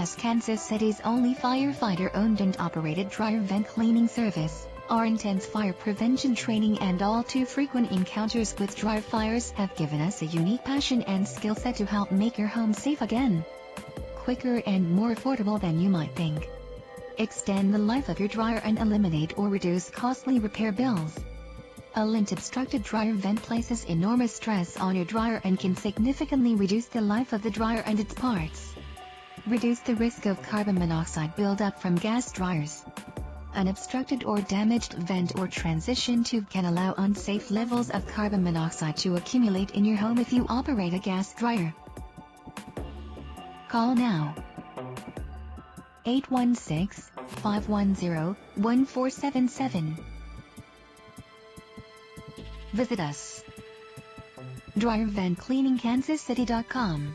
As Kansas City's only firefighter-owned and operated dryer vent cleaning service, our intense fire prevention training and all too frequent encounters with dryer fires have given us a unique passion and skill set to help make your home safe again. Quicker and more affordable than you might think. Extend the life of your dryer and eliminate or reduce costly repair bills. A lint-obstructed dryer vent places enormous stress on your dryer and can significantly reduce the life of the dryer and its parts. Reduce the risk of carbon monoxide buildup from gas dryers. An obstructed or damaged vent or transition tube can allow unsafe levels of carbon monoxide to accumulate in your home if you operate a gas dryer. Call now. 816-510-1477. Visit us. DryerVentCleaningKansasCity.com